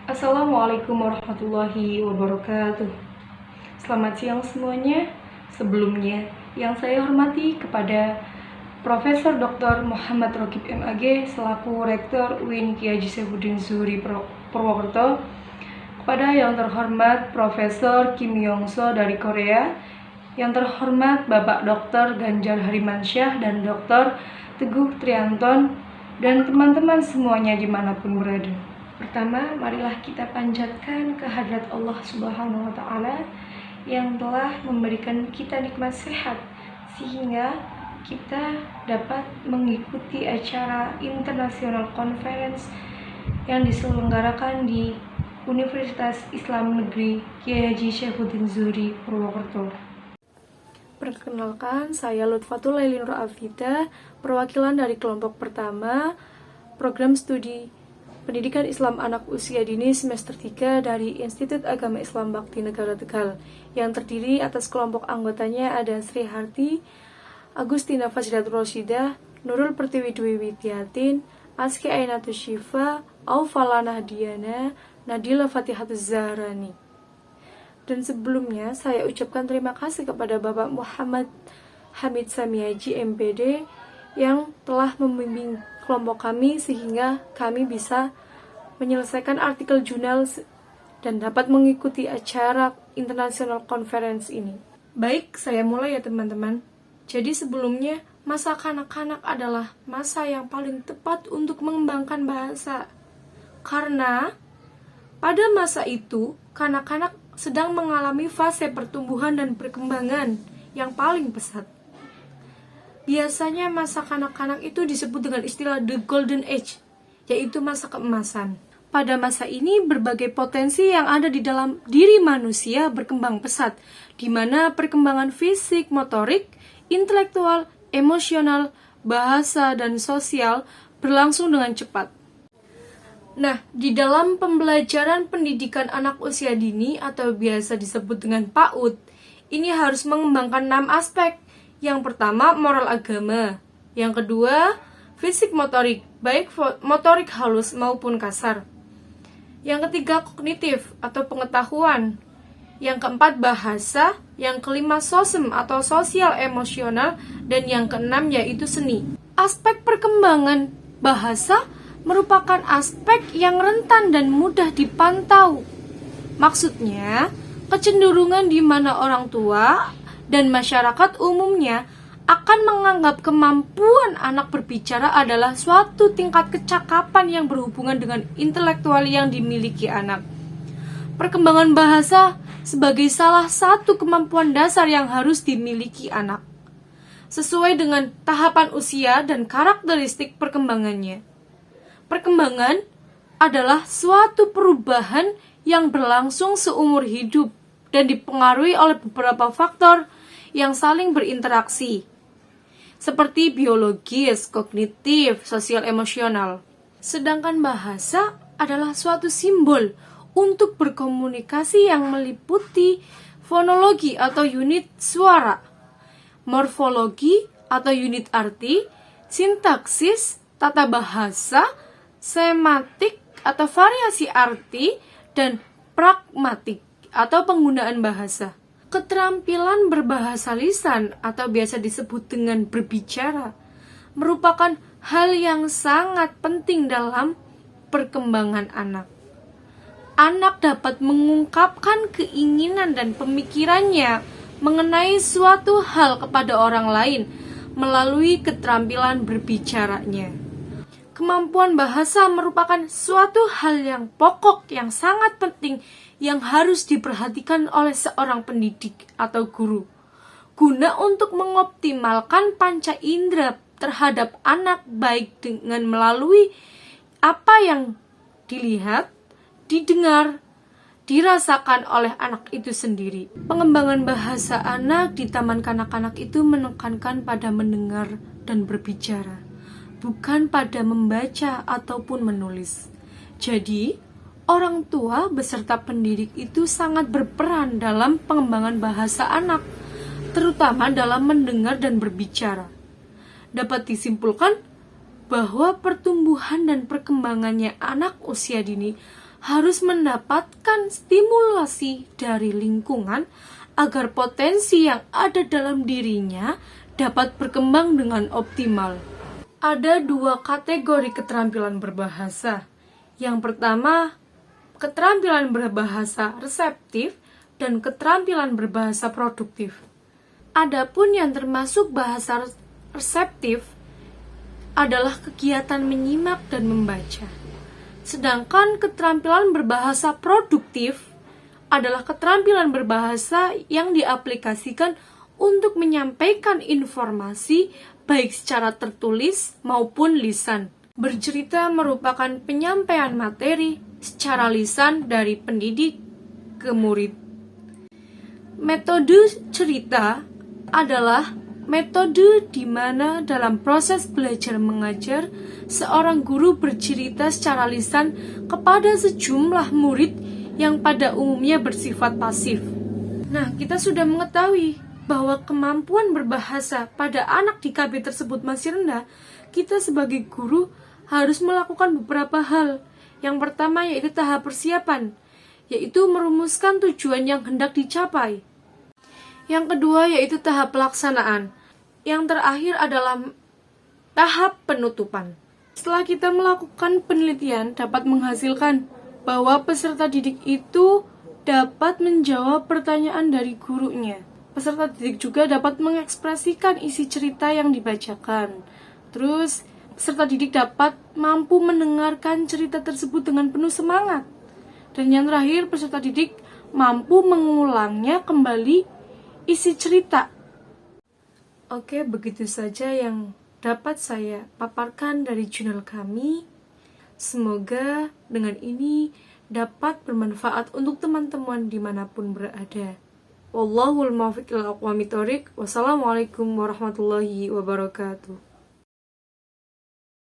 Assalamualaikum warahmatullahi wabarakatuh. Selamat siang semuanya. Sebelumnya, yang saya hormati kepada Profesor Dr. Muhammad Rokib MAG selaku Rektor UIN Kiai Haji Saifuddin Zuhri Purwokerto, kepada yang terhormat Profesor Kim Yong-so dari Korea, yang terhormat Bapak Dr. Ganjar Harimansyah dan Dr. Teguh Trianton, dan teman-teman semuanya dimanapun berada. Pertama, marilah kita panjatkan kehadirat Allah Subhanahu wa Ta'ala yang telah memberikan kita nikmat sehat, sehingga kita dapat mengikuti acara International Conference yang diselenggarakan di Universitas Islam Negeri Kiai Haji Saifuddin Zuhri Purwokerto. Perkenalkan, saya Lutfatul Laili Nur Afida, perwakilan dari kelompok pertama program studi Pendidikan Islam Anak Usia Dini semester 3 dari Institut Agama Islam Bakti Negara Tegal, yang terdiri atas kelompok anggotanya ada Sri Harti, Agustina Fasilatul Rosyidah, Nurul Pertiwi Dwi Widyatin, Aski Ainatus Syifa, Aufala Nahdiana, Nadila Fatihatuz Zahrani. Dan sebelumnya saya ucapkan terima kasih kepada Bapak Muhammad Hamid Samiaji MPD yang telah membimbing kelompok kami sehingga kami bisa menyelesaikan artikel jurnal dan dapat mengikuti acara International Conference ini. Baik, saya mulai ya teman-teman. Jadi sebelumnya, masa kanak-kanak adalah masa yang paling tepat untuk mengembangkan bahasa. Karena pada masa itu, kanak-kanak sedang mengalami fase pertumbuhan dan perkembangan yang paling pesat. Biasanya masa kanak-kanak itu disebut dengan istilah The Golden Age, yaitu masa keemasan. Pada masa ini, berbagai potensi yang ada di dalam diri manusia berkembang pesat, di mana perkembangan fisik, motorik, intelektual, emosional, bahasa, dan sosial berlangsung dengan cepat. Nah, di dalam pembelajaran pendidikan anak usia dini atau biasa disebut dengan PAUD, ini harus mengembangkan 6 aspek. Yang pertama, moral agama. Yang kedua, fisik motorik, baik motorik halus maupun kasar. Yang ketiga, kognitif atau pengetahuan. Yang keempat, bahasa. Yang kelima, sosem atau sosial emosional. Dan yang keenam, yaitu seni. Aspek perkembangan bahasa merupakan aspek yang rentan dan mudah dipantau. Maksudnya, kecenderungan di mana orang tua dan masyarakat umumnya akan menganggap kemampuan anak berbicara adalah suatu tingkat kecakapan yang berhubungan dengan intelektual yang dimiliki anak. Perkembangan bahasa sebagai salah satu kemampuan dasar yang harus dimiliki anak, sesuai dengan tahapan usia dan karakteristik perkembangannya. Perkembangan adalah suatu perubahan yang berlangsung seumur hidup dan dipengaruhi oleh beberapa faktor yang saling berinteraksi, seperti biologis, kognitif, sosial emosional. Sedangkan bahasa adalah suatu simbol untuk berkomunikasi yang meliputi fonologi atau unit suara, morfologi atau unit arti, sintaksis, tata bahasa, semantik atau variasi arti, dan pragmatik atau penggunaan bahasa. Keterampilan berbahasa lisan atau biasa disebut dengan berbicara merupakan hal yang sangat penting dalam perkembangan anak. Anak dapat mengungkapkan keinginan dan pemikirannya mengenai suatu hal kepada orang lain melalui keterampilan berbicaranya. Kemampuan bahasa merupakan suatu hal yang pokok yang sangat penting yang harus diperhatikan oleh seorang pendidik atau guru, guna untuk mengoptimalkan panca indera terhadap anak baik dengan melalui apa yang dilihat, didengar, dirasakan oleh anak itu sendiri. Pengembangan bahasa anak di taman kanak-kanak itu menekankan pada mendengar dan berbicara, bukan pada membaca ataupun menulis. Jadi, orang tua beserta pendidik itu sangat berperan dalam pengembangan bahasa anak, terutama dalam mendengar dan berbicara. Dapat disimpulkan bahwa pertumbuhan dan perkembangannya anak usia dini harus mendapatkan stimulasi dari lingkungan agar potensi yang ada dalam dirinya dapat berkembang dengan optimal. Ada 2 kategori keterampilan berbahasa. Yang pertama, keterampilan berbahasa reseptif dan keterampilan berbahasa produktif. Adapun yang termasuk bahasa reseptif adalah kegiatan menyimak dan membaca. Sedangkan keterampilan berbahasa produktif adalah keterampilan berbahasa yang diaplikasikan untuk menyampaikan informasi baik secara tertulis maupun lisan. Bercerita merupakan penyampaian materi secara lisan dari pendidik ke murid. Metode cerita adalah metode di mana dalam proses belajar mengajar, seorang guru bercerita secara lisan kepada sejumlah murid yang pada umumnya bersifat pasif. Nah, kita sudah mengetahui bahwa kemampuan berbahasa pada anak di KB tersebut masih rendah. Kita sebagai guru harus melakukan beberapa hal. Yang pertama yaitu tahap persiapan, yaitu merumuskan tujuan yang hendak dicapai. Yang kedua yaitu tahap pelaksanaan. Yang terakhir adalah tahap penutupan. Setelah kita melakukan penelitian, dapat menghasilkan bahwa peserta didik itu dapat menjawab pertanyaan dari gurunya. Peserta didik juga dapat mengekspresikan isi cerita yang dibacakan. Terus, peserta didik dapat mampu mendengarkan cerita tersebut dengan penuh semangat. Dan yang terakhir, peserta didik mampu mengulangnya kembali isi cerita. Oke, begitu saja yang dapat saya paparkan dari jurnal kami. Semoga dengan ini dapat bermanfaat untuk teman-teman dimanapun berada. Wallahul muwaffiq ila aqwamit thoriq. Wassalamualaikum warahmatullahi wabarakatuh.